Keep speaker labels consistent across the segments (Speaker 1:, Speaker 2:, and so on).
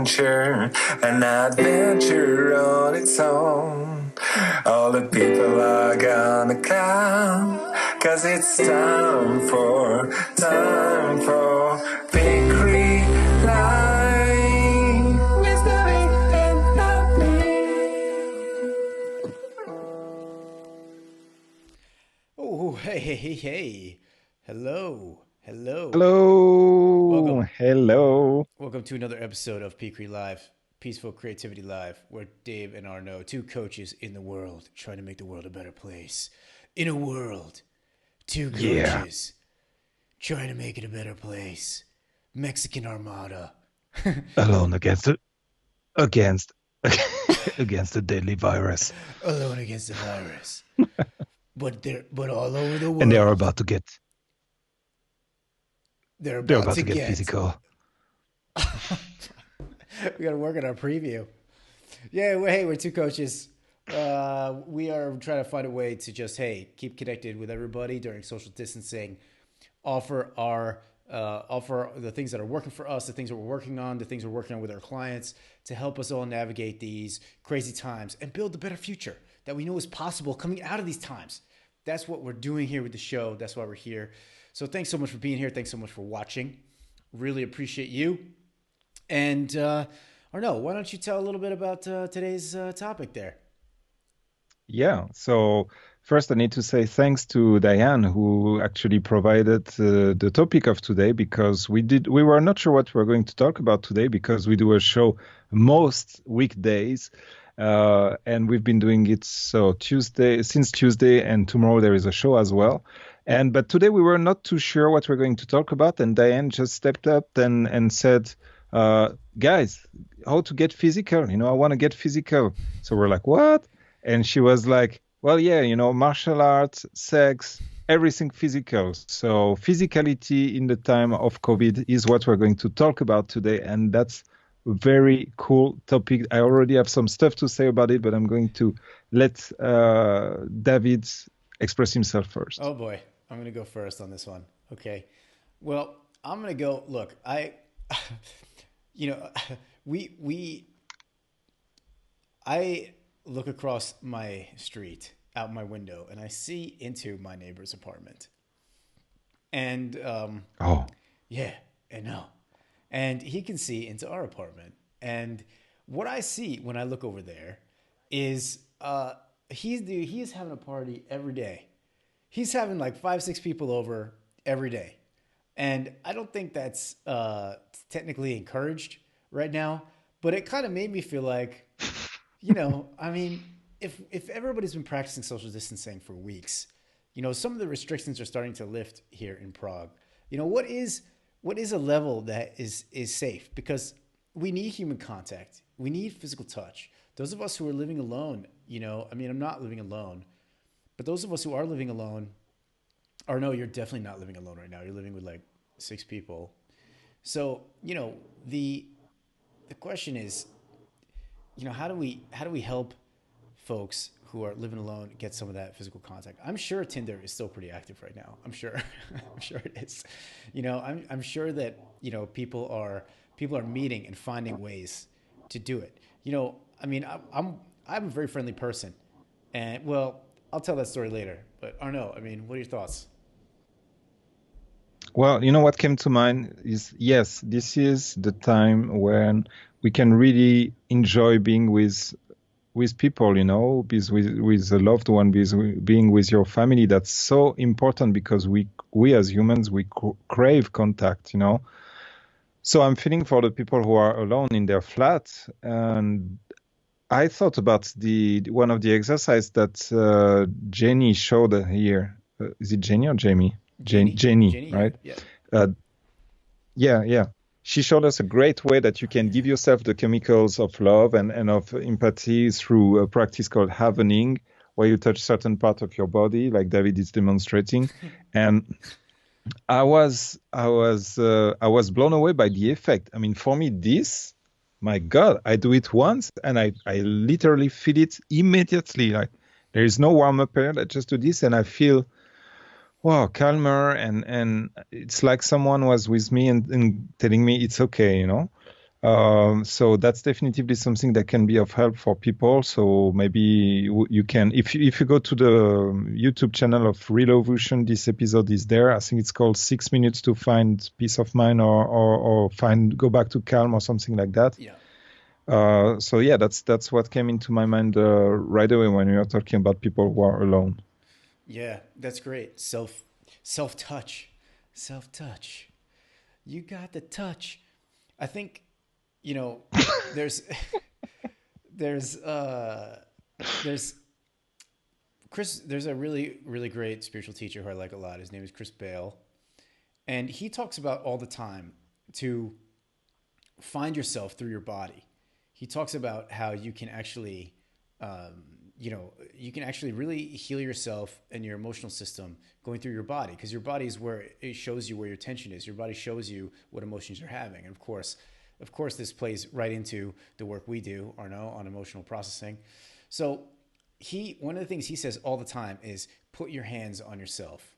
Speaker 1: adventure, an adventure on its own. All the people are gonna come, 'cause it's time for PeaCreaLive. Mr. Big and
Speaker 2: Oh, hey. Hello.
Speaker 3: Hello,
Speaker 2: Welcome.
Speaker 3: hello.
Speaker 2: Welcome to another episode of PeaCreaLive, Peaceful Creativity Live, where Dave and Arno, two coaches in the world, trying to make the world a better place. In a world, two
Speaker 3: Yeah,
Speaker 2: coaches trying to make it a better place. Mexican Armada.
Speaker 3: alone against against the deadly virus,
Speaker 2: Alone against the virus. But all over the
Speaker 3: and
Speaker 2: world, they're
Speaker 3: they're
Speaker 2: about
Speaker 3: about
Speaker 2: to
Speaker 3: to get
Speaker 2: get.
Speaker 3: physical.
Speaker 2: We got to work on our preview. Yeah, hey, we're two coaches. We are trying to find a way to just, hey, keep connected with everybody during social distancing. Offer the things that are working for us, the things that we're working on, the things we're working on with our clients to help us all navigate these crazy times and build a better future that we know is possible coming out of these times. That's what we're doing here with the show. That's why we're here. So thanks so much for being here. Thanks so much for watching. Really appreciate you. And Arno, why don't you tell a little bit about today's topic there?
Speaker 3: Yeah. So first, I need to say thanks to Diane, who actually provided the topic of today, because we were not sure what we were going to talk about today, because we do a show most weekdays. And we've been doing it since Tuesday, and tomorrow there is a show as well. But today we were not too sure what we're going to talk about, and Diane just stepped up and said, guys, how to get physical? I want to get physical. So we're like, what? And she was like, well, yeah, martial arts, sex, everything physical. So physicality in the time of COVID is what we're going to talk about today, and that's very cool topic. I already have some stuff to say about it, but I'm going to let David express himself first.
Speaker 2: Oh boy, I'm gonna go first on this one. Okay, well, I'm gonna go. Look, you know, we I look across my street out my window and I see into my neighbor's apartment, and
Speaker 3: Oh,
Speaker 2: yeah, I know. And he can see into our apartment. And what I see when I look over there is he is having a party every day. He's having like five, six people over every day. And I don't think that's technically encouraged right now, but it kind of made me feel like, I mean, if everybody's been practicing social distancing for weeks, some of the restrictions are starting to lift here in Prague. What is a level that is safe? Because we need human contact, we need physical touch. Those of us who are living alone, I mean, I'm not living alone, but those of us who are living alone, or no, you're definitely not living alone right now. You're living with like six people. So the question is, how do we help folks who are living alone get some of that physical contact? I'm sure Tinder is still pretty active right now. I'm sure, I'm sure it is. I'm sure that people are meeting and finding ways to do it. I mean, I'm a very friendly person, and well, I'll tell that story later. But I don't know. I mean, what are your thoughts?
Speaker 3: well, what came to mind is, yes, this is the time when we can really enjoy being with people, with a loved one, being with your family. That's so important, because we as humans, we crave contact. So I'm feeling for the people who are alone in their flat, and I thought about the one of the exercise that Jenny showed here. Is it Jenny or Jamie? Jenny,
Speaker 2: Jenny, yeah,
Speaker 3: right?
Speaker 2: yeah.
Speaker 3: Uh, yeah, yeah. She showed us a great way that you can give yourself the chemicals of love and of empathy through a practice called havening, where you touch certain part of your body, like David is demonstrating. And I was blown away by the effect. I mean, for me, my God, I do it once and I literally feel it immediately. Like, there is no warm up period. I just do this and I feel, wow, calmer, and it's like someone was with me and telling me it's okay. So that's definitely something that can be of help for people. So maybe you can, if you go to the YouTube channel of Real Evolution, this episode is there. I think it's called 6 minutes to find peace of mind, or go back to calm, or something like that.
Speaker 2: Yeah.
Speaker 3: So yeah, that's what came into my mind right away when we were talking about people who are alone.
Speaker 2: Yeah, that's great. Self touch. Self touch. You got the touch. I think, you know, there's there's there's Chris, there's a really, really great spiritual teacher who I like a lot. His name is Chris Bale. And he talks about all the time to find yourself through your body. He talks about how you can actually, um, you can actually really heal yourself and your emotional system going through your body, because your body is where it shows you where your tension is. Your body shows you what emotions you're having. And of course, this plays right into the work we do, Arno, on emotional processing. So one of the things he says all the time is put your hands on yourself.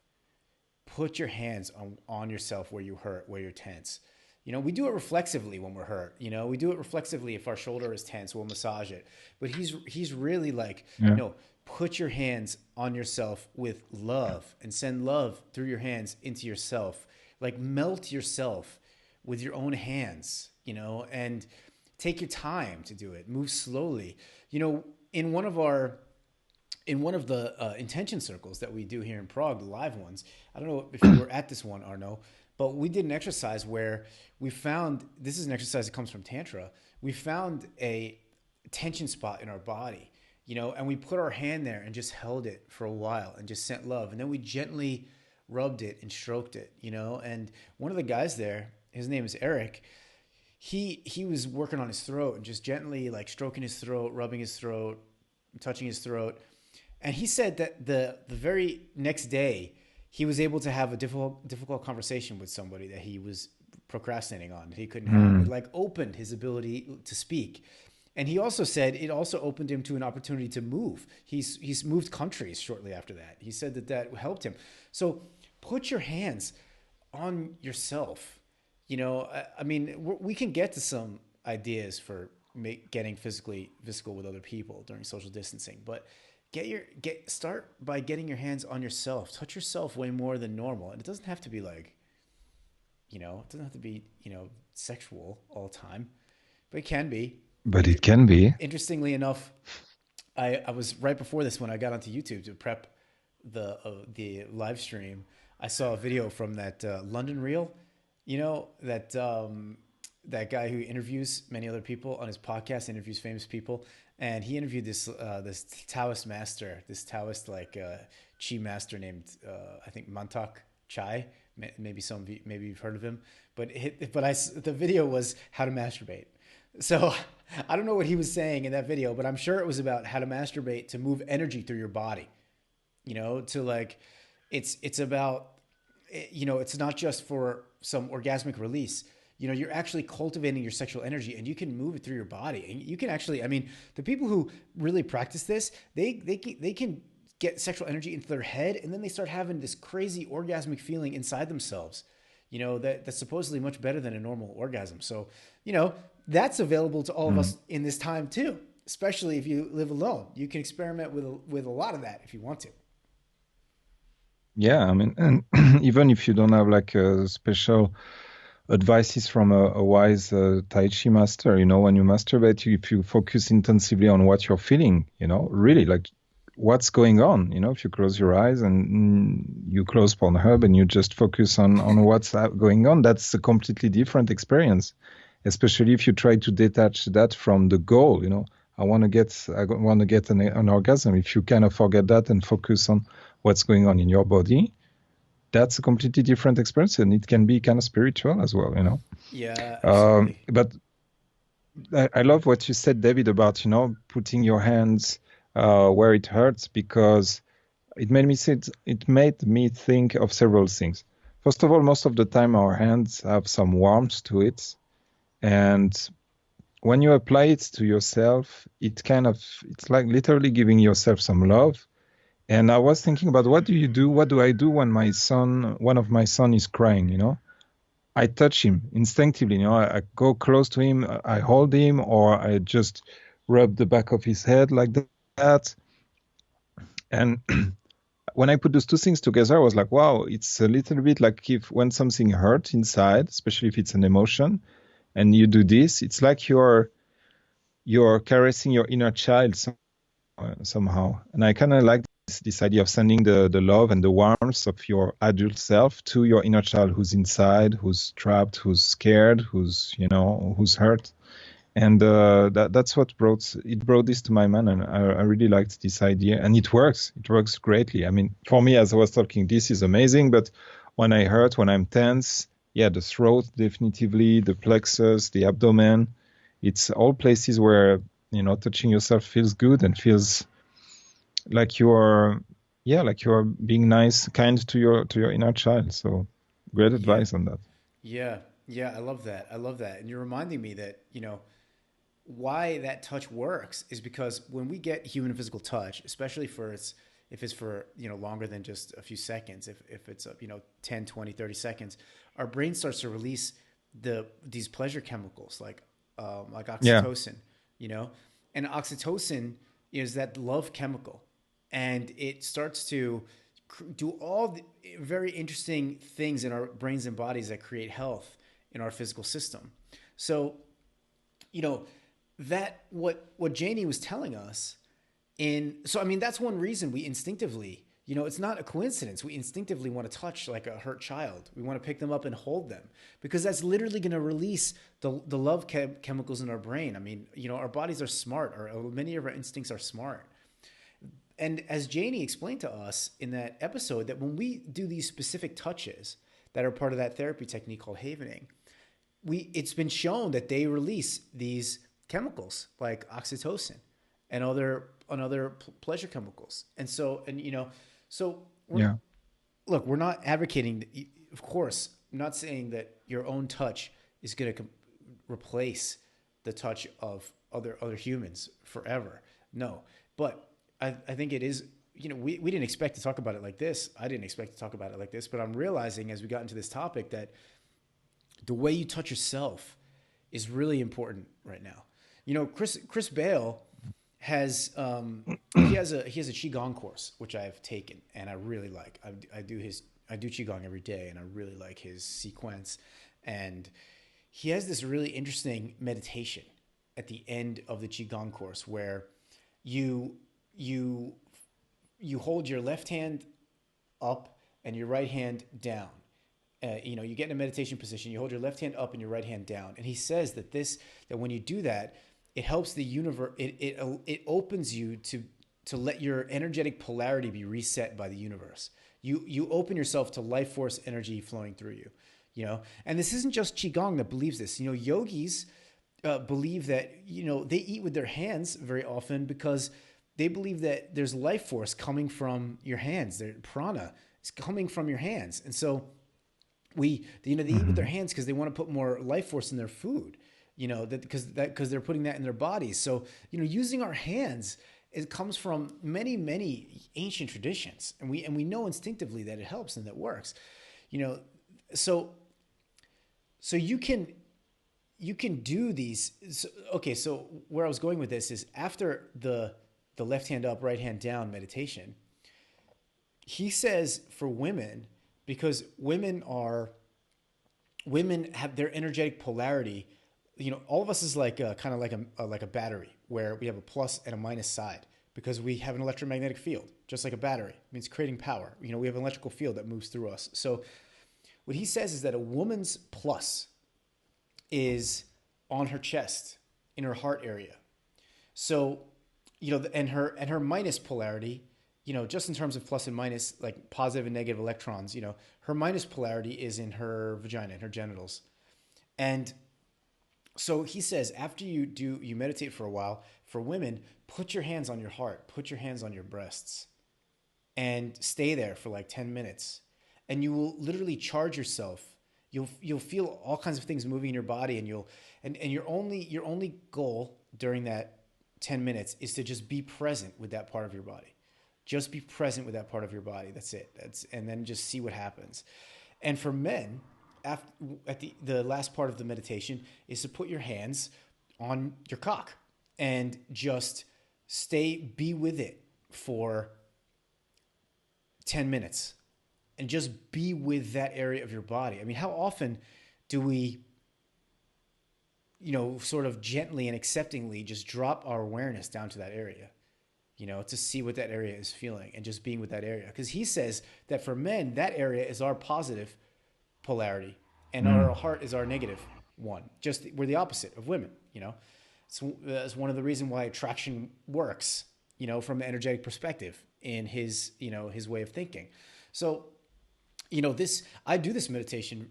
Speaker 2: Put your hands on yourself where you hurt, where you're tense. We do it reflexively when we're hurt. We do it reflexively if our shoulder is tense, we'll massage it. But he's really like,
Speaker 3: Yeah.
Speaker 2: put your hands on yourself with love and send love through your hands into yourself. Like melt yourself with your own hands, and take your time to do it. Move slowly. In one of our in one of the intention circles that we do here in Prague, the live ones, I don't know if you were at this one, Arno, but we did an exercise where we found, this is an exercise that comes from Tantra, we found a tension spot in our body, and we put our hand there and just held it for a while and just sent love. And then we gently rubbed it and stroked it, and one of the guys there, his name is Eric, he was working on his throat and just gently like stroking his throat, rubbing his throat, touching his throat. And he said that the very next day, he was able to have a difficult conversation with somebody that he was procrastinating on, that he couldn't have. It like opened his ability to speak. And he also said it also opened him to an opportunity to move. He's moved countries shortly after that. He said that helped him. So put your hands on yourself. I mean, we can get to some ideas for getting physical with other people during social distancing, but start by getting your hands on yourself. Touch yourself way more than normal. And it doesn't have to be like, it doesn't have to be, sexual all the time, but it can be.
Speaker 3: But it can be.
Speaker 2: Interestingly enough, I was right before this when I got onto YouTube to prep the live stream. I saw a video from that London Reel, that guy who interviews many other people on his podcast, interviews famous people, and he interviewed this Taoist master, this Taoist chi master named I think Mantak Chai. Maybe you've heard of him, but the video was how to masturbate. So I don't know what he was saying in that video, but I'm sure it was about how to masturbate to move energy through your body. To like, it's about, it's not just for some orgasmic release. You're actually cultivating your sexual energy, and you can move it through your body. And you can actually, I mean, the people who really practice this, they can get sexual energy into their head, and then they start having this crazy orgasmic feeling inside themselves, that's supposedly much better than a normal orgasm. So, that's available to all of us in this time too, especially if you live alone. You can experiment with a lot of that if you want to.
Speaker 3: Yeah, I mean, and even if you don't have like a special advices from a wise Tai Chi master, when you masturbate, if you focus intensively on what you're feeling, really like what's going on, if you close your eyes and you close Pornhub and you just focus on what's going on, that's a completely different experience, especially if you try to detach that from the goal, I want to get an orgasm. If you kind of forget that and focus on what's going on in your body, that's a completely different experience, and it can be kind of spiritual as well,
Speaker 2: Yeah, absolutely.
Speaker 3: But I love what you said, David, about, putting your hands where it hurts, because it made me think of several things. First of all, most of the time our hands have some warmth to it. And when you apply it to yourself, it's like literally giving yourself some love. And I was thinking about what do I do when one of my son is crying, I touch him instinctively. I go close to him, I hold him, or I just rub the back of his head like that. And when I put those two things together, I was like, wow, it's a little bit like if when something hurts inside, especially if it's an emotion, and you do this, it's like you're caressing your inner child somehow. And I kind of like this idea of sending the love and the warmth of your adult self to your inner child who's inside, who's trapped, who's scared, who's hurt. And that's what brought this to my mind, and I really liked this idea, and it works. It works greatly. I mean, for me, as I was talking, this is amazing. But when I hurt, when I'm tense, yeah, the throat definitively, the plexus, the abdomen, it's all places where touching yourself feels good and feels like you're being nice, kind to your inner child. So, great
Speaker 2: Yeah.
Speaker 3: advice on that.
Speaker 2: Yeah. Yeah. I love that. I love that. And you're reminding me that, why that touch works is because when we get human physical touch, especially if it's for, longer than just a few seconds, if it's, 10, 20, 30 seconds, our brain starts to release these pleasure chemicals like
Speaker 3: Yeah,
Speaker 2: oxytocin, you know, and oxytocin is that love chemical, and it starts to do all the very interesting things in our brains and bodies that create health in our physical system. So, you know, that what Janie was telling us so I mean that's one reason we instinctively, it's not a coincidence, we instinctively want to touch like a hurt child. We want to pick them up and hold them because that's literally going to release the love chemicals in our brain. I mean, our bodies are smart, or many of our instincts are smart. And as Janie explained to us in that episode, that when we do these specific touches that are part of that therapy technique called havening, it's been shown that they release these chemicals like oxytocin and other pleasure chemicals. And so, so
Speaker 3: yeah,
Speaker 2: we're not advocating, of course, I'm not saying that your own touch is going to replace the touch of other humans forever. No, but I think it is. We didn't expect to talk about it like this. I didn't expect to talk about it like this, but I'm realizing as we got into this topic that the way you touch yourself is really important right now. Chris Bale has he has a qigong course which I've taken and I really like. I do qigong every day and I really like his sequence, and he has this really interesting meditation at the end of the qigong course where you you you hold your left hand up and your right hand down. You get in a meditation position, you hold your left hand up and your right hand down. And he says that when you do that, it helps the universe. It opens you to let your energetic polarity be reset by the universe. You open yourself to life force energy flowing through you. And this isn't just qigong that believes this. Yogis believe that they eat with their hands very often because they believe that there's life force coming from your hands. Their prana is coming from your hands, and so they eat with their
Speaker 3: hmm
Speaker 2: hands because they want to put more life force in their food. Because they're putting that in their bodies. So using our hands, it comes from many ancient traditions, and we know instinctively that it helps and that works. So so you can do these. Okay, so where I was going with this is after the left hand up, right hand down meditation, he says for women, because women have their energetic polarity. All of us is like kind of like a battery where we have a plus and a minus side because we have an electromagnetic field, just like a battery. It means creating power. We have an electrical field that moves through us. So what he says is that a woman's plus is on her chest, in her heart area. So, and her minus polarity, just in terms of plus and minus, like positive and negative electrons, her minus polarity is in her vagina, in her genitals. And so he says after you meditate for a while, for women, put your hands on your heart, put your hands on your breasts, and stay there for like 10 minutes, and you will literally charge yourself. You'll feel all kinds of things moving in your body, and your only goal during that 10 minutes is to just be present with that part of your body. Just be present with that part of your body. That's it. And then just see what happens. And for men, after, at the last part of the meditation is to put your hands on your cock and just be with it for 10 minutes and just be with that area of your body. I mean, how often do we, sort of gently and acceptingly just drop our awareness down to that area, to see what that area is feeling and just being with that area? Because he says that for men, that area is our positive polarity and our heart is our negative one. Just we're the opposite of women. It's one of the reasons why attraction works, from an energetic perspective in his way of thinking. So, I do this meditation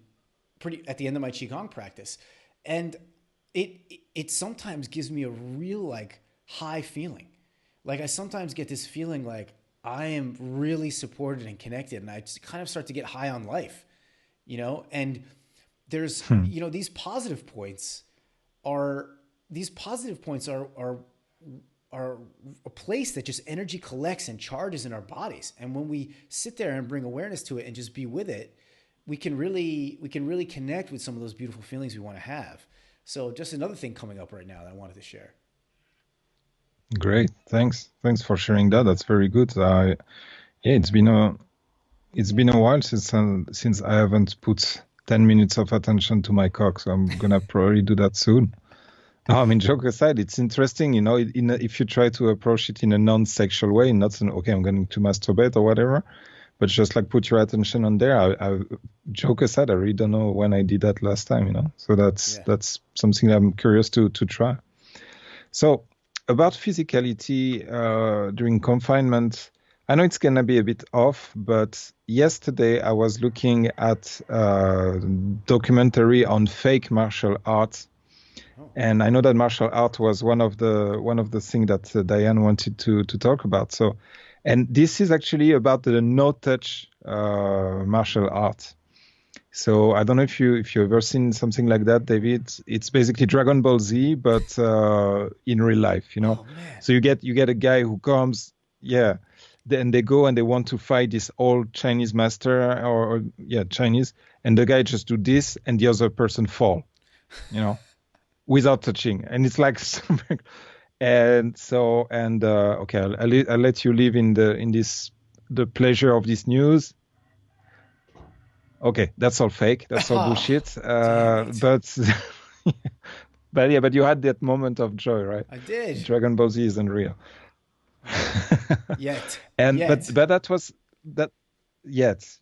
Speaker 2: pretty at the end of my qigong practice, and it sometimes gives me a real like high feeling. Like I sometimes get this feeling like I am really supported and connected, and I just kind of start to get high on life, and there's these positive points are are a place that just energy collects and charges in our bodies. And when we sit there and bring awareness to it and just be with it, we can really connect with some of those beautiful feelings we want to have. So just another thing coming up right now that I wanted to share.
Speaker 3: Great. Thanks for sharing that. That's very good. Yeah, it's been a while since I haven't put 10 minutes of attention to my cock, so I'm gonna probably do that soon. No, I mean, joke aside, it's interesting, if you try to approach it in a non-sexual way, not okay, I'm going to masturbate or whatever, but just like put your attention on there. I joke aside, I really don't know when I did that last time, so that's something I'm curious to try. So about physicality during confinement, I know it's going to be a bit off, but yesterday I was looking at a documentary on fake martial arts. And I know that martial art was one of the things that Diane wanted to talk about. So, and this is actually about the no-touch martial art. So I don't know if you've ever seen something like that, David. It's basically Dragon Ball Z, but in real life,
Speaker 2: Oh, man.
Speaker 3: So you get a guy who comes, then they go and they want to fight this old Chinese master or Chinese, and the guy just do this, and the other person fall, without touching, and it's like okay, I'll let you live in the pleasure of this news. Okay, that's all fake, that's all bullshit. But but you had that moment of joy, right?
Speaker 2: I did.
Speaker 3: Dragon Ball Z isn't real.
Speaker 2: Yet.
Speaker 3: But that was that. Yes.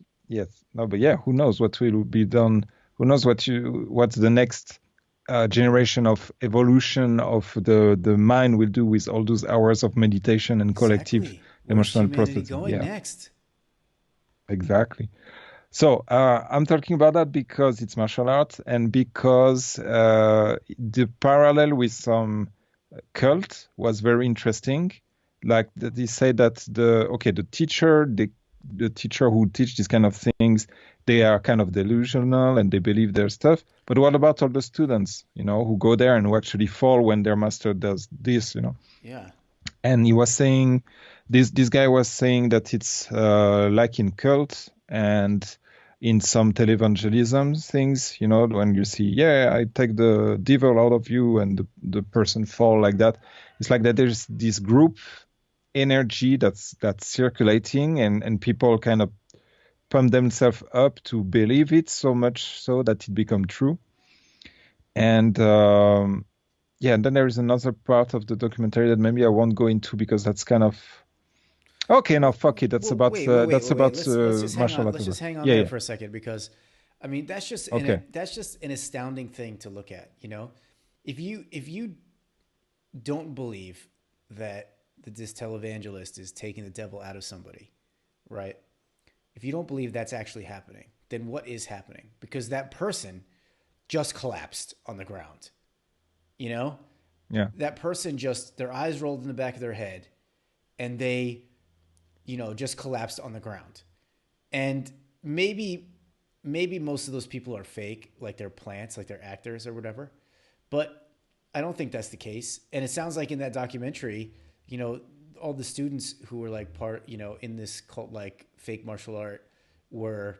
Speaker 3: No, but yeah, who knows what will be done? Who knows what's the next generation of evolution of the mind will do with all those hours of meditation and collective emotional processing.
Speaker 2: Going next?
Speaker 3: Exactly. So I'm talking about that because it's martial arts and because the parallel with some cult was very interesting. Like they say that the teacher who teach these kind of things, they are kind of delusional and they believe their stuff. But what about all the students, who go there and who actually fall when their master does this,
Speaker 2: Yeah.
Speaker 3: And he was saying, this guy was saying that it's like in cult and in some televangelism things, when you see, I take the devil out of you and the person fall like that. It's like that there's this group energy that's circulating and people kind of pump themselves up to believe it so much so that it become true. And and then there is another part of the documentary that maybe I won't go into because that's kind of okay. No, fuck it. That's about martial art.
Speaker 2: Let's just hang on there for a second, because I mean that's just an astounding thing to look at. If you don't believe that this televangelist is taking the devil out of somebody, right? If you don't believe that's actually happening, then what is happening? Because that person just collapsed on the ground. That person their eyes rolled in the back of their head and they, just collapsed on the ground. And maybe most of those people are fake, like they're plants, like they're actors or whatever. But I don't think that's the case. And it sounds like in that documentary, all the students who were like part, in this cult, like fake martial art were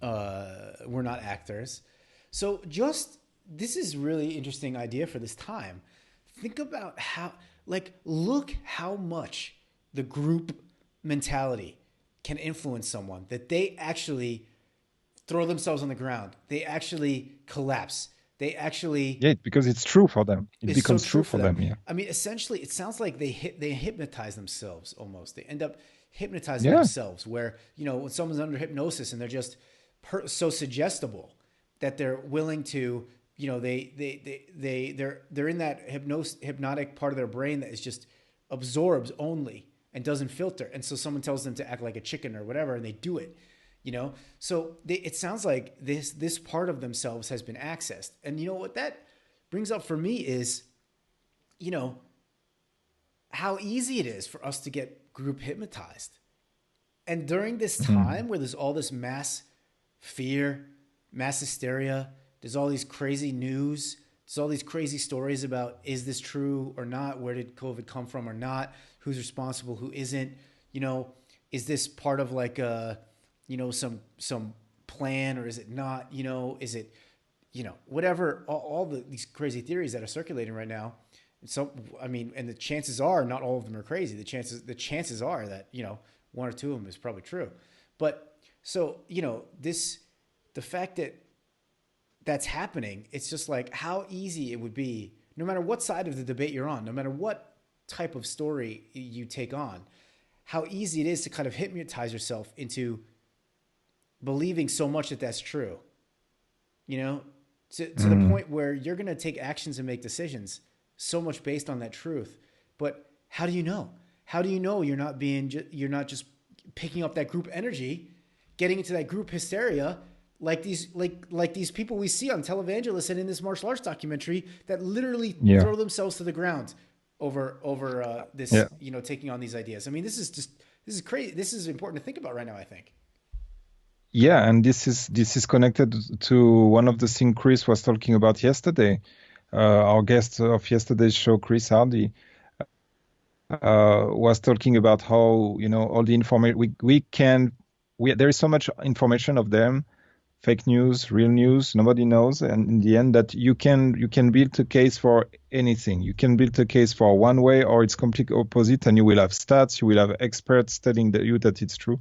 Speaker 2: We're not actors. So just this is really interesting idea for this time. Think about how like look how much the group mentality can influence someone that they actually throw themselves on the ground. They actually collapse. They actually
Speaker 3: Yeah, because it's true for them. It
Speaker 2: is so
Speaker 3: becomes
Speaker 2: true
Speaker 3: true
Speaker 2: for
Speaker 3: for
Speaker 2: them.
Speaker 3: them. Yeah.
Speaker 2: I mean, essentially, it sounds like they hypnotize themselves almost. They end up hypnotizing
Speaker 3: Yeah.
Speaker 2: themselves. Where when someone's under hypnosis and they're just so suggestible that they're willing to, they're in that hypnotic part of their brain that is just absorbs only and doesn't filter. And so someone tells them to act like a chicken or whatever, and they do it. So it sounds like this part of themselves has been accessed. And you know what that brings up for me is, you know, how easy it is for us to get group hypnotized. And during this
Speaker 3: Mhm.
Speaker 2: time where there's all this mass fear, mass hysteria, there's all these crazy news, there's all these crazy stories about is this true or not? Where did COVID come from or not? Who's responsible? Who isn't? You know, is this part of like some plan or is it not? Is it whatever all these crazy theories that are circulating right now. So I mean, and the chances are not all of them are crazy. The chances are that one or two of them is probably true. But so this the fact that that's happening, it's just like how easy it would be, no matter what side of the debate you're on, no matter what type of story you take on, how easy it is to kind of hypnotize yourself into believing so much that that's true. You know, to the
Speaker 3: Mm.
Speaker 2: point where you're going to take actions and make decisions so much based on that truth. But how do you know? How do you know you're not just picking up that group energy, getting into that group hysteria like these people we see on televangelists and in this martial arts documentary that literally
Speaker 3: Yeah.
Speaker 2: throw themselves to the ground over
Speaker 3: Yeah.
Speaker 2: this taking on these ideas. I mean, this is crazy. This is important to think about right now, I think.
Speaker 3: Yeah, and this is connected to one of the things Chris was talking about yesterday. Our guest of yesterday's show, Chris Hardy, was talking about how all the information we can we there is so much information of them, fake news, real news, nobody knows, and in the end that you can build a case for anything. You can build a case for one way or it's complete opposite, and you will have stats, you will have experts telling you that it's true.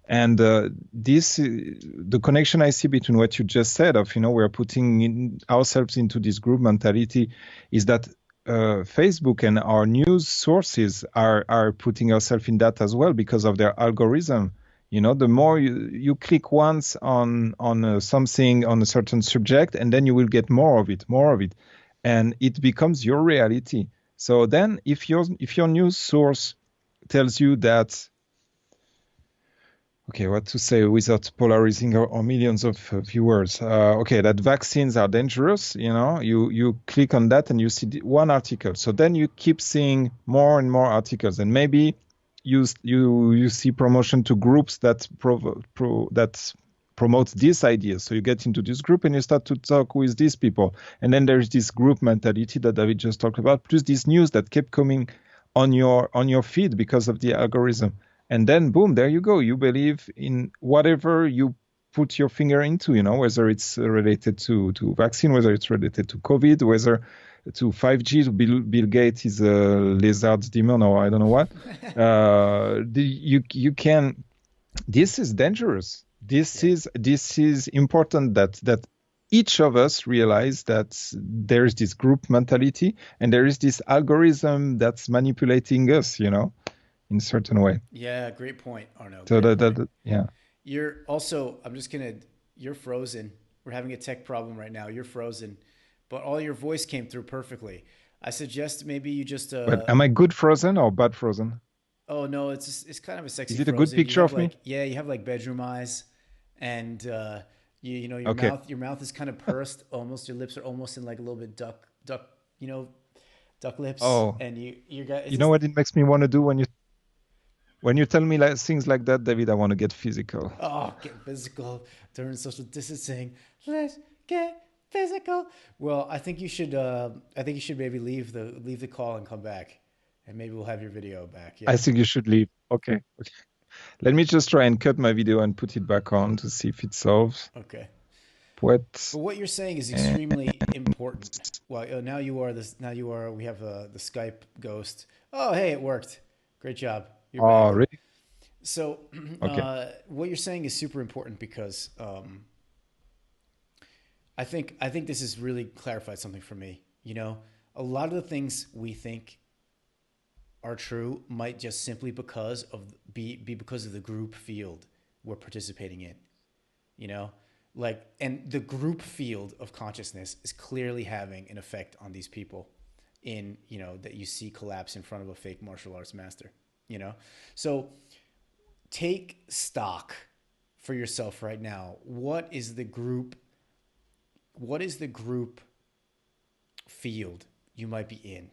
Speaker 3: And the connection I see between what you just said of, we're putting ourselves into this group mentality is that Facebook and our news sources are putting ourselves in that as well because of their algorithm. The more you click once on something on a certain subject, and then you will get more of it, and it becomes your reality. So then, if your news source tells you that, okay, what to say without polarizing our millions of viewers? Okay, that vaccines are dangerous. You click on that and you see one article. So then you keep seeing more and more articles, and maybe you see promotion to groups that promote these ideas. So you get into this group and you start to talk with these people, and then there's this group mentality that David just talked about, plus this news that kept coming on your feed because of the algorithm. And then boom, there you go. You believe in whatever you put your finger into, whether it's related to vaccine, whether it's related to COVID, whether to 5G, to Bill Gates is a lizard demon or I don't know what. You can. This is dangerous. This
Speaker 2: Yeah.
Speaker 3: is important that each of us realize that there is this group mentality and there is this algorithm that's manipulating us, in a certain way.
Speaker 2: Yeah, great point, Arno.
Speaker 3: So
Speaker 2: Great point.
Speaker 3: yeah.
Speaker 2: You're also, you're frozen. We're having a tech problem right now. You're frozen, but all your voice came through perfectly. I suggest maybe you just,
Speaker 3: But am I good frozen or bad frozen?
Speaker 2: oh no, it's kind of a sexy
Speaker 3: Is it a good
Speaker 2: frozen. You
Speaker 3: picture
Speaker 2: have
Speaker 3: of me?
Speaker 2: like, yeah, you have like bedroom eyes and, your
Speaker 3: Okay.
Speaker 2: mouth is kind of pursed almost. Your lips are almost in like a little bit duck, you know, duck lips.
Speaker 3: Oh,
Speaker 2: And you got, it's
Speaker 3: you know
Speaker 2: just,
Speaker 3: what it makes me want to do when you tell me like things like that, David? I want to get physical.
Speaker 2: oh, get physical during social distancing. Let's get physical. Well, I think you should. I think you should maybe leave the call and come back, and maybe we'll have your video back.
Speaker 3: I
Speaker 2: Yeah.
Speaker 3: think you should leave. Okay. Let me just try and cut my video and put it back on to see if it solves.
Speaker 2: Okay.
Speaker 3: What?
Speaker 2: But what you're saying is
Speaker 3: And,
Speaker 2: extremely important. Well, now you are this. Now you are. We have the Skype ghost. Oh, hey, it worked. Great job. You're
Speaker 3: oh,
Speaker 2: back.
Speaker 3: really?
Speaker 2: So,
Speaker 3: Okay.
Speaker 2: what you're saying is super important because I think this has really clarified something for me. A lot of the things we think are true might just simply be because of the group field we're participating in. You know, and the group field of consciousness is clearly having an effect on these people that you see collapse in front of a fake martial arts master. So take stock for yourself right now. What is the group field you might be in?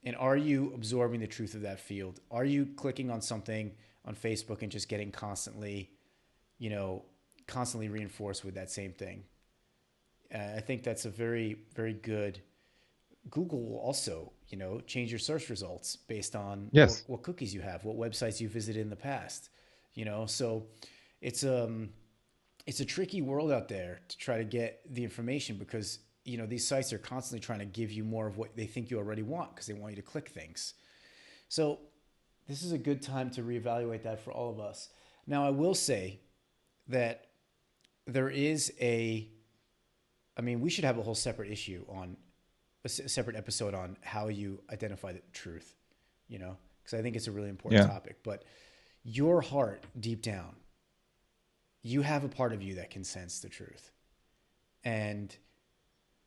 Speaker 2: And are you absorbing the truth of that field? Are you clicking on something on Facebook and just getting constantly reinforced with that same thing? I think that's a very, very good. Google will also, change your search results based on
Speaker 3: Yes.
Speaker 2: what cookies you have, what websites you visited in the past. So it's it's a tricky world out there to try to get the information because these sites are constantly trying to give you more of what they think you already want because they want you to click things. So this is a good time to reevaluate that for all of us. Now, I will say that there is we should have a whole separate separate episode on how you identify the truth, because I think it's a really important
Speaker 3: Yeah.
Speaker 2: topic. But your heart, deep down, you have a part of you that can sense the truth. And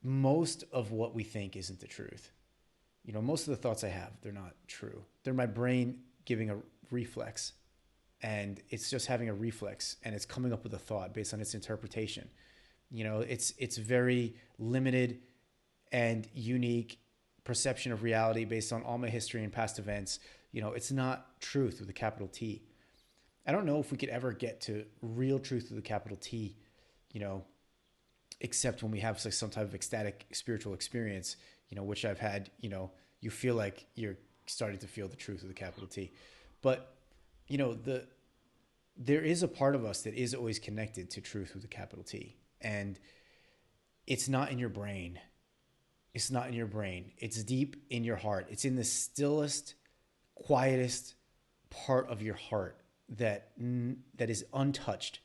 Speaker 2: most of what we think isn't the truth. Most of the thoughts I have, they're not true. They're my brain giving a reflex. And it's just having a reflex and it's coming up with a thought based on its interpretation. It's very limited and unique perception of reality based on all my history and past events. It's not truth with a capital T. I don't know if we could ever get to real truth with a capital T, except when we have some type of ecstatic spiritual experience, which I've had. You feel like you're starting to feel the truth with a capital T. But, there is a part of us that is always connected to truth with a capital T. And it's not in your brain. It's not in your brain. It's deep in your heart. It's in the stillest, quietest part of your heart that is untouched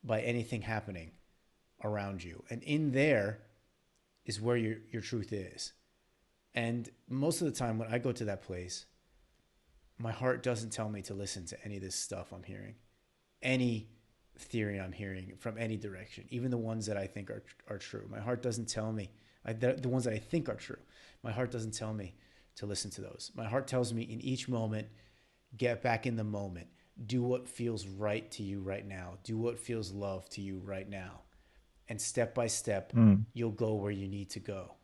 Speaker 2: by anything happening around you. And in there is where your truth is. And most of the time when I go to that place, my heart doesn't tell me to listen to any of this stuff I'm hearing, any theory I'm hearing from any direction, even the ones that I think are true. My heart doesn't tell me, the ones that I think are true, my heart doesn't tell me to listen to those. My heart tells me in each moment, get back in the moment. Do what feels right to you right now. Do what feels love to you right now. And step by step,
Speaker 3: Mm.
Speaker 2: you'll go where you need to go.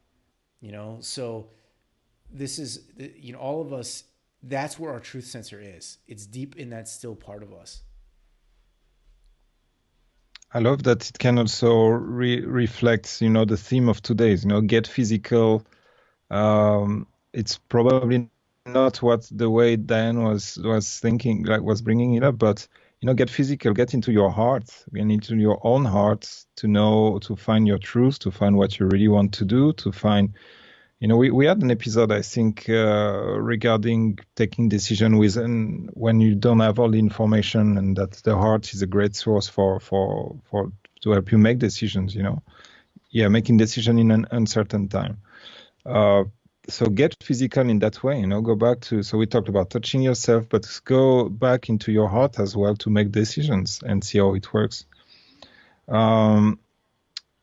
Speaker 2: So this is, all of us, that's where our truth sensor is. It's deep in that still part of us.
Speaker 3: I love that it can also reflect, the theme of today's, get physical. It's probably not what the way Diane was thinking, like was bringing it up, but get physical, get into your heart and into your own heart to find your truth, to find what you really want to do, to find. We had an episode, I think, regarding taking decision when you don't have all the information, and that the heart is a great source for to help you make decisions. Making decision in an uncertain time. So get physical in that way. Go back to. So we talked about touching yourself, but go back into your heart as well to make decisions and see how it works.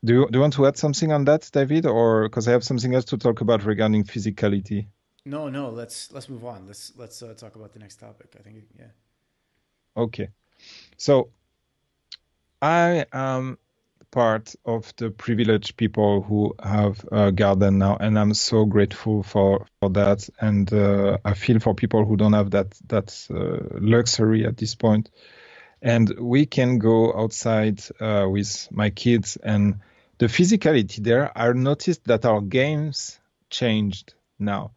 Speaker 3: Do you want to add something on that, David, or because I have something else to talk about regarding physicality?
Speaker 2: No, let's move on. Let's talk about the next topic. I think, yeah.
Speaker 3: Okay, so I am part of the privileged people who have a garden now, and I'm so grateful for that. And I feel for people who don't have that luxury at this point. And we can go outside with my kids, and the physicality there, I noticed that our games changed now.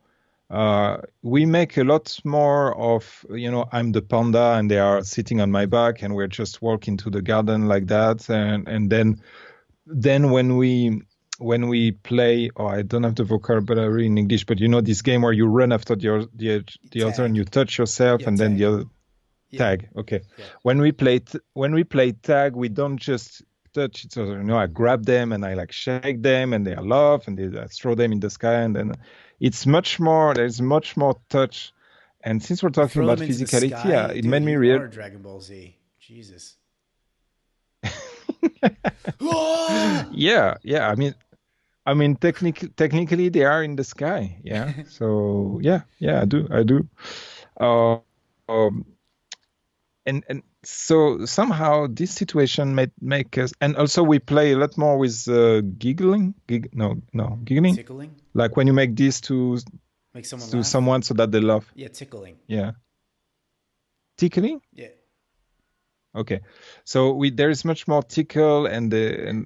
Speaker 3: We make a lot more of, I'm the panda and they are sitting on my back and we're just walking to the garden like that. And then when we play, oh, I don't have the vocabulary in English, but this game where you run after the other and
Speaker 2: Tag.
Speaker 3: you touch yourself
Speaker 2: Yeah,
Speaker 3: and then the
Speaker 2: tag.
Speaker 3: other
Speaker 2: Yeah.
Speaker 3: tag. Okay.
Speaker 2: Yeah.
Speaker 3: When we play tag, we don't just touch each other. I grab them and I like shake them and they laugh and I throw them in the sky and then there's much more touch. And since we're
Speaker 2: You
Speaker 3: talking
Speaker 2: throw
Speaker 3: about
Speaker 2: them into the
Speaker 3: physicality,
Speaker 2: sky,
Speaker 3: yeah, it
Speaker 2: dude.
Speaker 3: made me
Speaker 2: You
Speaker 3: real.
Speaker 2: are Dragon Ball Z. Jesus. Ah!
Speaker 3: Yeah. I mean, technically they are in the sky. Yeah. So yeah, I do. Uh, um, and so somehow this situation made make us, and also we play a lot more with giggling,
Speaker 2: Tickling.
Speaker 3: like when you make this to
Speaker 2: Make someone
Speaker 3: to
Speaker 2: laugh.
Speaker 3: someone so that they laugh.
Speaker 2: Yeah, tickling.
Speaker 3: Yeah, tickling.
Speaker 2: Yeah.
Speaker 3: Okay, so there is much more tickle, and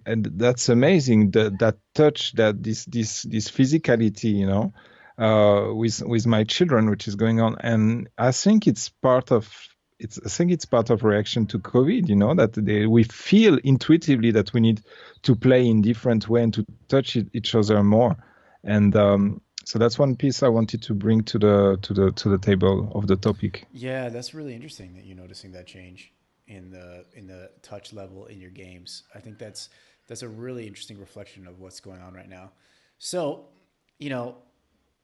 Speaker 3: that's amazing. That touch, that this physicality, with my children, which is going on, and I think it's part of reaction to COVID. That we feel intuitively that we need to play in different way and to touch each other more, and so that's one piece I wanted to bring to the table of the topic.
Speaker 2: Yeah, that's really interesting that you're noticing that change in the touch level in your games. I think that's a really interesting reflection of what's going on right now. So, you know,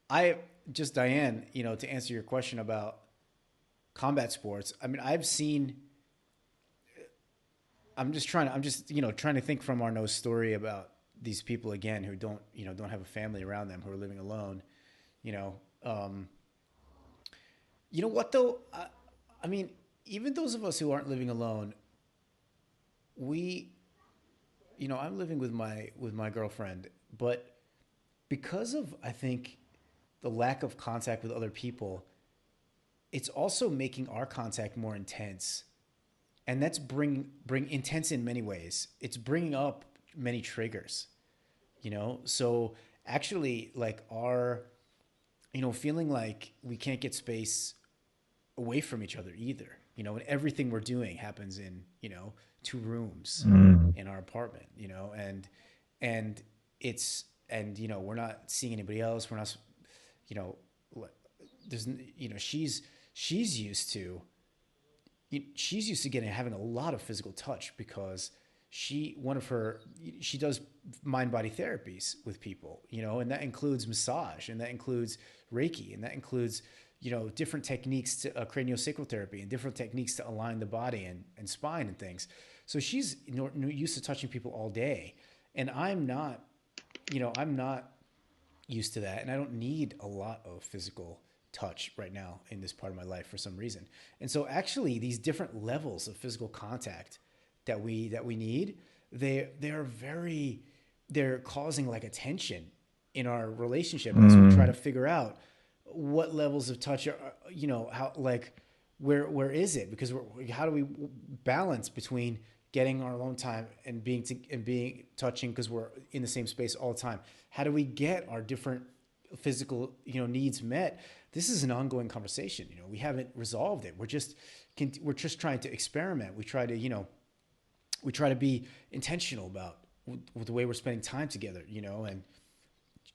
Speaker 2: I just Diane, to answer your question about combat sports. I mean, I'm just trying to think from Arnaud's story about these people again who don't have a family around them, who are living alone. You know, um, you know what though? I mean, even those of us who aren't living alone, we, I'm living with my girlfriend, but because of I think the lack of contact with other people, it's also making our contact more intense, and that's bring intense in many ways. It's bringing up many triggers, So actually, like our, feeling like we can't get space away from each other either. And everything we're doing happens in, two rooms
Speaker 3: Mm.
Speaker 2: in our apartment, and it's, and, we're not seeing anybody else. We're not, you know, there's, she's used to, she's used to having a lot of physical touch because she does mind body therapies with people, and that includes massage, and that includes Reiki, and that includes, different techniques to craniosacral therapy and different techniques to align the body and spine and things. So she's used to touching people all day, and I'm not used to that, and I don't need a lot of physical touch right now in this part of my life for some reason. And so actually these different levels of physical contact that we need, they're causing like a tension in our relationship as we try to
Speaker 3: Mm.
Speaker 2: figure out what levels of touch are, how, like, where is it, because how do we balance between getting our alone time and being touching because we're in the same space all the time. How do we get our different physical needs met? This is an ongoing conversation. We haven't resolved it. We're just trying to experiment. We try to be intentional about with the way we're spending time together, and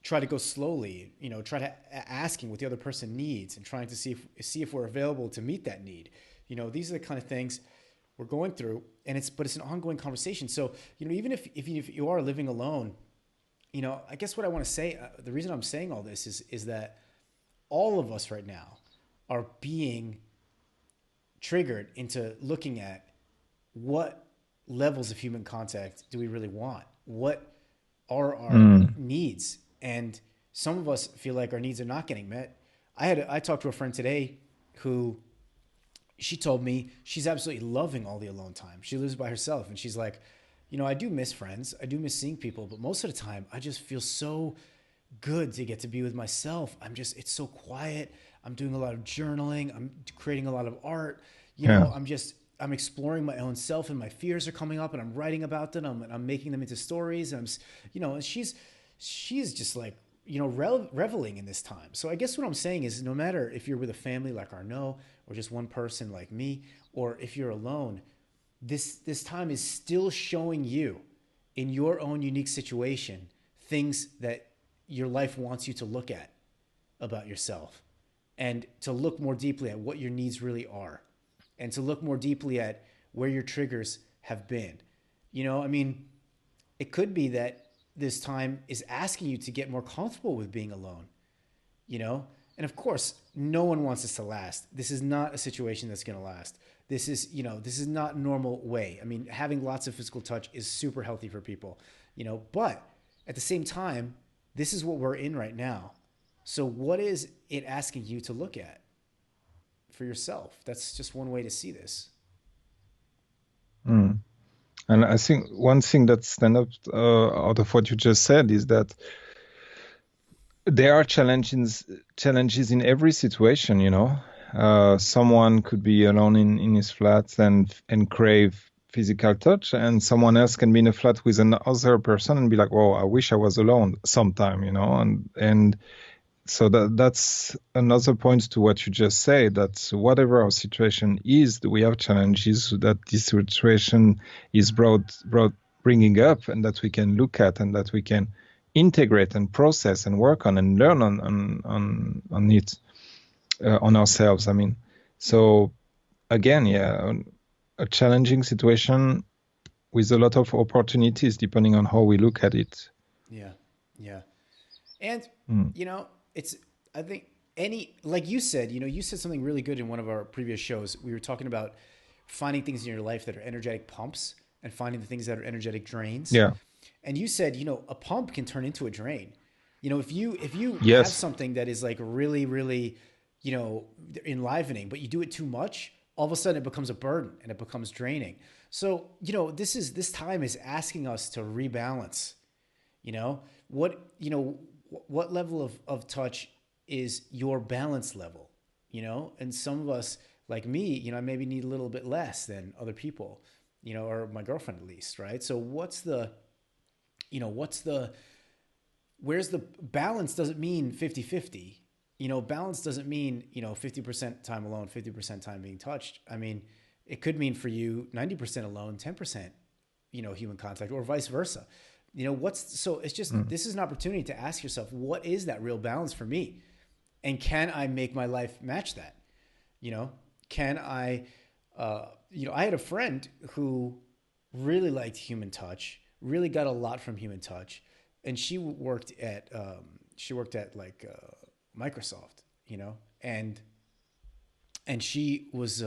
Speaker 2: try to go slowly, try to asking what the other person needs and trying to see if we're available to meet that need. These are the kind of things we're going through, and it's an ongoing conversation. So, even if you are living alone, I guess what I want to say, the reason I'm saying all this is that all of us right now are being triggered into looking at what levels of human contact do we really want? What are our
Speaker 3: Mm.
Speaker 2: needs? And some of us feel like our needs are not getting met. I talked to a friend today who, she told me she's absolutely loving all the alone time. She lives by herself, and she's like, I do miss friends. I do miss seeing people, but most of the time I just feel so good to get to be with myself. It's so quiet. I'm doing a lot of journaling. I'm creating a lot of art.
Speaker 3: Yeah.
Speaker 2: I'm exploring my own self, and my fears are coming up, and I'm writing about them. I'm making them into stories. And and she's just like reveling in this time. So I guess what I'm saying is, no matter if you're with a family like Arnaud, or just one person like me, or if you're alone, this time is still showing you, in your own unique situation, things that your life wants you to look at about yourself, and to look more deeply at what your needs really are, and to look more deeply at where your triggers have been. I mean, it could be that this time is asking you to get more comfortable with being alone, you know? And of course, no one wants this to last. This is not a situation that's going to last. This is not normal way. I mean, having lots of physical touch is super healthy for people, but at the same time, this is what we're in right now. So what is it asking you to look at for yourself? That's just one way to see this.
Speaker 3: Mm. And I think one thing that stands out of what you just said is that there are challenges in every situation. Someone could be alone in his flat and crave physical touch, and someone else can be in a flat with another person and be like, "Oh, I wish I was alone sometime," and so that's another point to what you just said, that whatever our situation is, we have challenges that this situation is bringing up, and that we can look at, and that we can integrate and process and work on and learn on it, on ourselves. I mean, so again, a challenging situation with a lot of opportunities depending on how we look at it.
Speaker 2: Yeah. And, I think like you said, you said something really good in one of our previous shows. We were talking about finding things in your life that are energetic pumps, and finding the things that are energetic drains.
Speaker 3: Yeah.
Speaker 2: And you said, a pump can turn into a drain. If you
Speaker 3: Yes.
Speaker 2: have something that is like really, really, enlivening, but you do it too much, all of a sudden it becomes a burden and it becomes draining. So, this time is asking us to rebalance. What level of touch is your balance level, and some of us, like me, I maybe need a little bit less than other people, or my girlfriend at least. Right. So where's the balance? Doesn't mean 50-50, balance doesn't mean, 50% time alone, 50% time being touched. I mean, it could mean for you 90% alone, 10%, human contact, or vice versa. It's just, this is an opportunity to ask yourself, what is that real balance for me? And can I make my life match that? Can I, I had a friend who really liked human touch, really got a lot from human touch. And she worked at like Microsoft, and she was,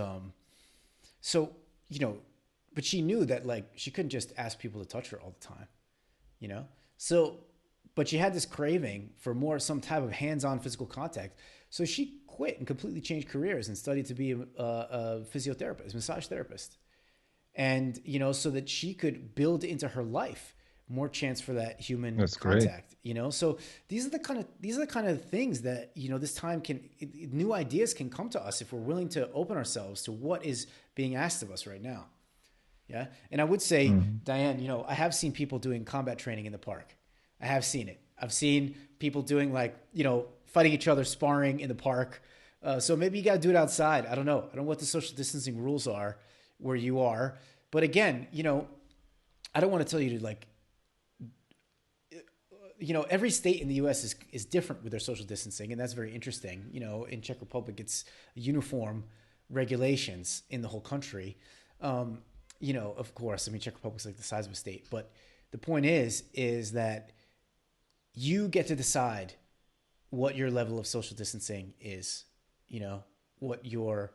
Speaker 2: but she knew that, like, she couldn't just ask people to touch her all the time. But she had this craving for some type of hands-on physical contact. So she quit and completely changed careers and studied to be a physiotherapist, massage therapist. And, so that she could build into her life more chance for that human contact, So these are the kind of things that, this time new ideas can come to us if we're willing to open ourselves to what is being asked of us right now. Yeah. And I would say, Diane, I have seen people doing combat training in the park. I have seen it. I've seen people doing, like, fighting each other, sparring in the park. So maybe you got to do it outside. I don't know. I don't know what the social distancing rules are where you are. But again, I don't want to tell you to, like, every state in the U.S. is different with their social distancing. And that's very interesting. In Czech Republic, it's uniform regulations in the whole country. Of course, I mean, Czech Republic's like the size of a state, but the point is that you get to decide what your level of social distancing is, what your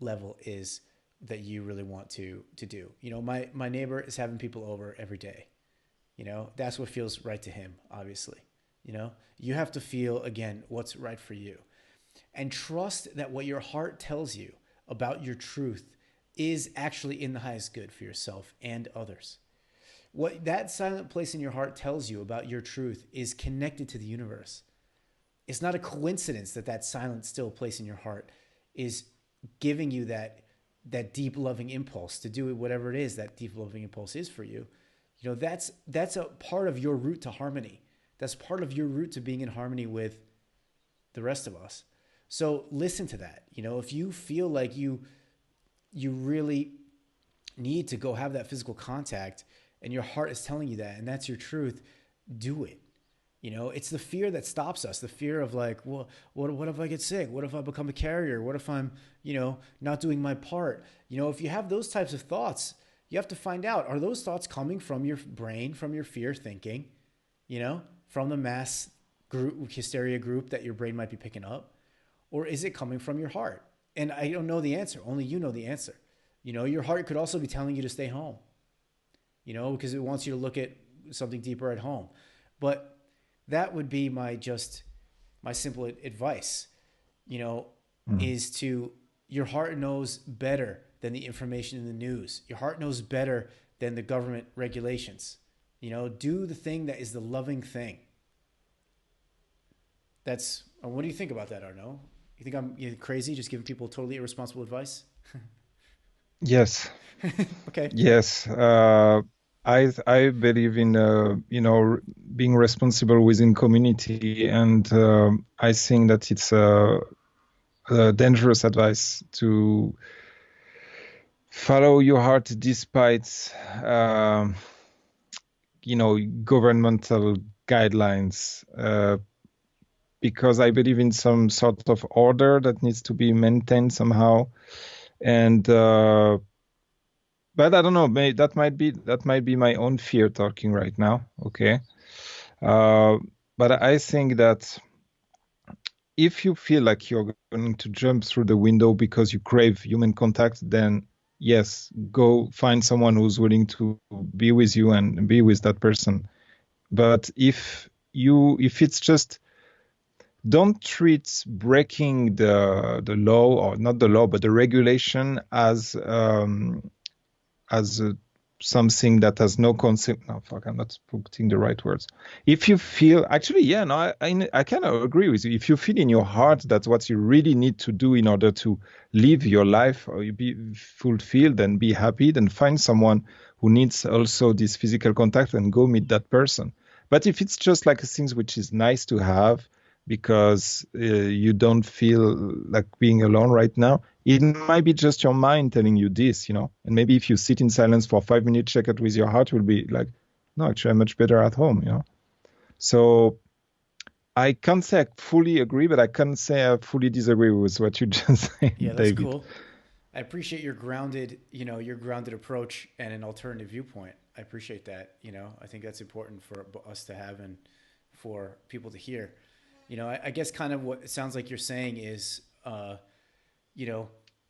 Speaker 2: level is that you really want to do. My neighbor is having people over every day. That's what feels right to him, obviously. You have to feel, again, what's right for you, and trust that what your heart tells you about your truth is actually in the highest good for yourself and others. What that silent place in your heart tells you about your truth is connected to the universe. It's not a coincidence that silent, still place in your heart is giving you that deep, loving impulse to do whatever it is that deep, loving impulse is for you. That's a part of your route to harmony. That's part of your route to being in harmony with the rest of us. So listen to that. If you feel like you really need to go have that physical contact and your heart is telling you that and that's your truth, do it. It's the fear that stops us. The fear of like, well, what if I get sick? What if I become a carrier? What if I'm, not doing my part? If you have those types of thoughts, you have to find out, are those thoughts coming from your brain, from your fear thinking, from the mass group, hysteria group that your brain might be picking up? Or is it coming from your heart? And I don't know the answer. Only you know the answer. Your heart could also be telling you to stay home, because it wants you to look at something deeper at home. But that would be my simple advice, is to, your heart knows better than the information in the news. Your heart knows better than the government regulations. Do the thing that is the loving thing. What do you think about that, Arno? You think I'm crazy just giving people totally irresponsible advice?
Speaker 3: Yes.
Speaker 2: Okay.
Speaker 3: Yes. I believe in being responsible within community, and I think that it's a dangerous advice to follow your heart despite governmental guidelines, because I believe in some sort of order that needs to be maintained somehow, and but I don't know. That might be my own fear talking right now. Okay, but I think that if you feel like you're going to jump through the window because you crave human contact, then yes, go find someone who's willing to be with you and be with that person. But if it's just, don't treat breaking the law, or not the law, but the regulation as something that has no concept. No, fuck, I'm not putting the right words. If you feel, actually, yeah, no, I kind of agree with you. If you feel in your heart that's what you really need to do in order to live your life or you be fulfilled and be happy, then find someone who needs also this physical contact and go meet that person. But if it's just like a thing which is nice to have because you don't feel like being alone right now, it might be just your mind telling you this, and maybe if you sit in silence for 5 minutes, check it with your heart, will be like, no, actually I'm much better at home, So I can't say I fully agree, but I can't say I fully disagree with what you just said,
Speaker 2: Yeah, that's
Speaker 3: David.
Speaker 2: cool. I appreciate your grounded approach and an alternative viewpoint. I appreciate that. I think that's important for us to have and for people to hear. I guess kind of what it sounds like you're saying is,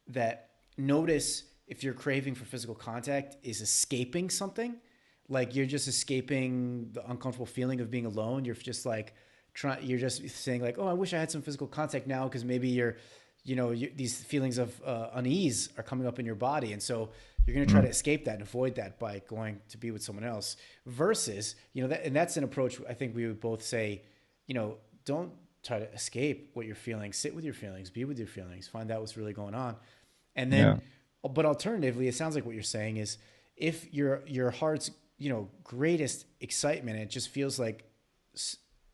Speaker 2: that notice if your craving for physical contact is escaping something, like you're just escaping the uncomfortable feeling of being alone. You're just like you're just saying like, oh, I wish I had some physical contact now, because maybe these feelings of unease are coming up in your body, and so you're going to try to escape that and avoid that by going to be with someone else. Versus, and that's an approach I think we would both say, don't try to escape what you're feeling. Sit with your feelings, be with your feelings, find out what's really going on. And then, but alternatively, it sounds like what you're saying is, if your heart's, greatest excitement, it just feels like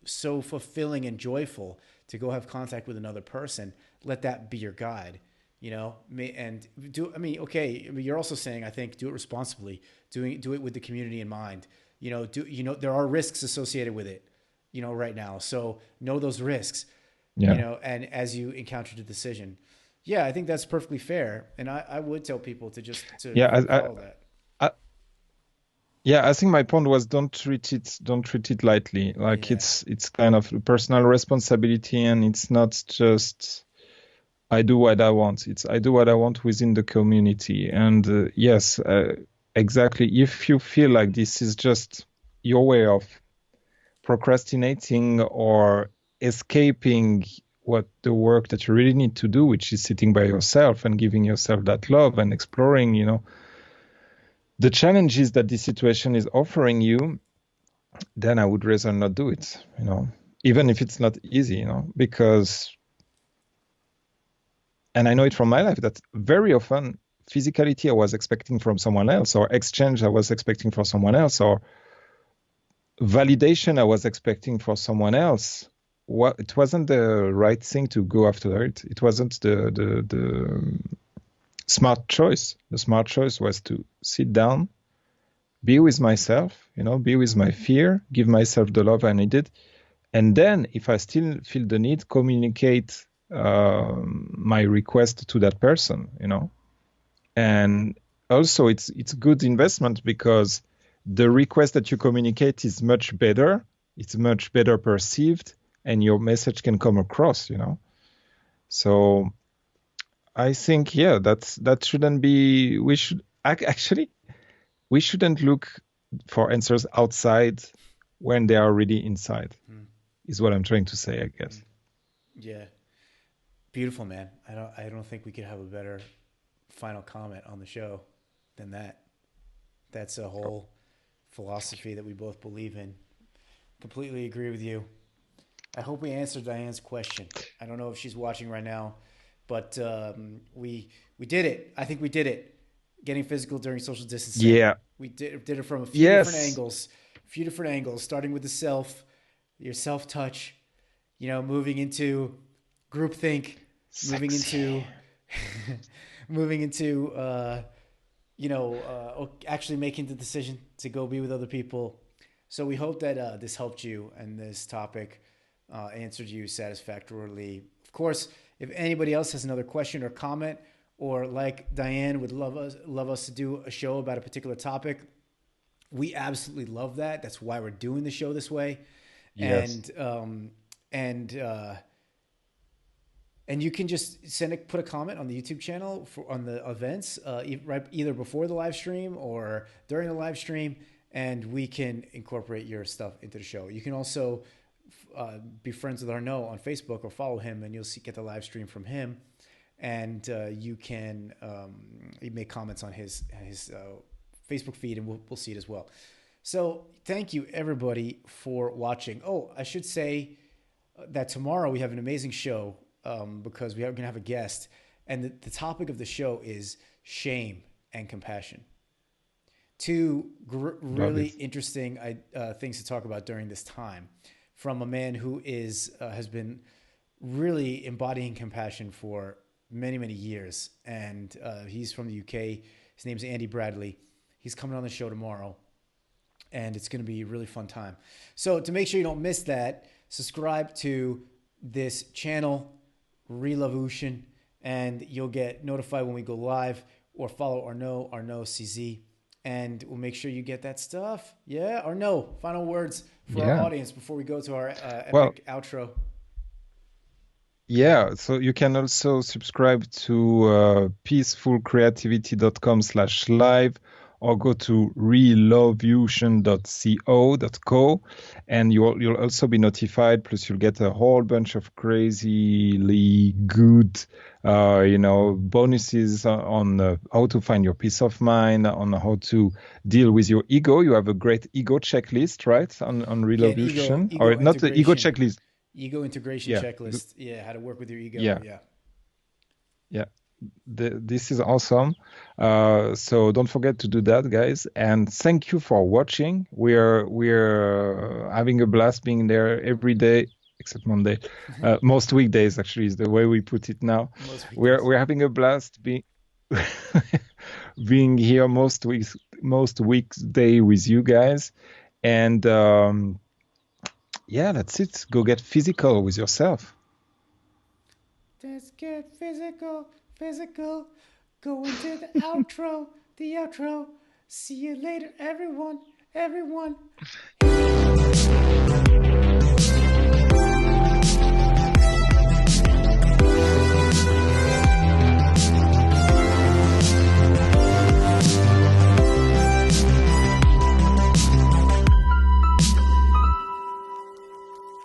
Speaker 2: so fulfilling and joyful to go have contact with another person, let that be your guide, and you're also saying, I think, do it responsibly, do it with the community in mind, there are risks associated with it, right now. So know those risks, and as you encounter the decision. Yeah, I think that's perfectly fair. And I would tell people to follow that.
Speaker 3: I think my point was, don't treat it lightly. Like it's kind of a personal responsibility, and it's not just I do what I want. It's I do what I want within the community. And yes, exactly. If you feel like this is just your way of procrastinating or escaping what the work that you really need to do, which is sitting by yourself and giving yourself that love and exploring, the challenges that this situation is offering you, then I would rather not do it, even if it's not easy, because, and I know it from my life, that very often physicality I was expecting from someone else, or exchange I was expecting from someone else, or validation I was expecting for someone else. It wasn't the right thing to go after it. It wasn't the smart choice. The smart choice was to sit down, be with myself, be with my fear, give myself the love I needed. And then if I still feel the need, communicate my request to that person, And also it's good investment because the request that you communicate is much better. It's much better perceived and your message can come across, So I think, that shouldn't be, we shouldn't look for answers outside when they are already inside, is what I'm trying to say, I guess.
Speaker 2: Yeah. Beautiful, man. I don't think we could have a better final comment on the show than that. That's a whole philosophy that we both believe in. Completely agree with you. I hope we answered Diane's question. I don't know if she's watching right now, but we did it. I think we did it. Getting physical during social distancing.
Speaker 3: Yeah.
Speaker 2: We did it from a few different angles, starting with the self, your self-touch, moving into groupthink, moving into actually making the decision to go be with other people. So we hope that this helped you and this topic answered you satisfactorily. Of course, if anybody else has another question or comment, or like Diane would love us to do a show about a particular topic, we absolutely love that. That's why we're doing the show this way.
Speaker 3: Yes.
Speaker 2: And you can just put a comment on the YouTube channel on the events, either before the live stream or during the live stream, and we can incorporate your stuff into the show. You can also be friends with Arno on Facebook or follow him, and you'll get the live stream from him. And you can make comments on his Facebook feed, and we'll see it as well. So thank you, everybody, for watching. Oh, I should say that tomorrow we have an amazing show. Because we are going to have a guest, and the topic of the show is shame and compassion. Two really interesting things to talk about during this time, from a man who has been really embodying compassion for many, many years, and he's from the UK. His name's Andy Bradley. He's coming on the show tomorrow, and it's going to be a really fun time. So to make sure you don't miss that, subscribe to this channel, Relovution, and you'll get notified when we go live, or follow Arno CZ, and we'll make sure you get that stuff. Yeah, Arno, final words for our audience before we go to our epic outro.
Speaker 3: Yeah, so you can also subscribe to peacefulcreativity.com/live, or go to relovution.co, and you'll also be notified. Plus, you'll get a whole bunch of crazily good, bonuses on how to find your peace of mind, on how to deal with your ego. You have a great ego checklist, right? On Relovution,
Speaker 2: ego
Speaker 3: or not the ego checklist.
Speaker 2: Ego integration checklist. Yeah, how to work with your ego.
Speaker 3: Yeah. This is awesome. So don't forget to do that, guys. And thank you for watching. We're having a blast being there every day, except Monday. Most weekdays, actually, is the way we put it now. We're having a blast being being here most weekday with you guys. And that's it. Go get physical with yourself.
Speaker 2: Let's get physical. Go into the outro. See you later, everyone.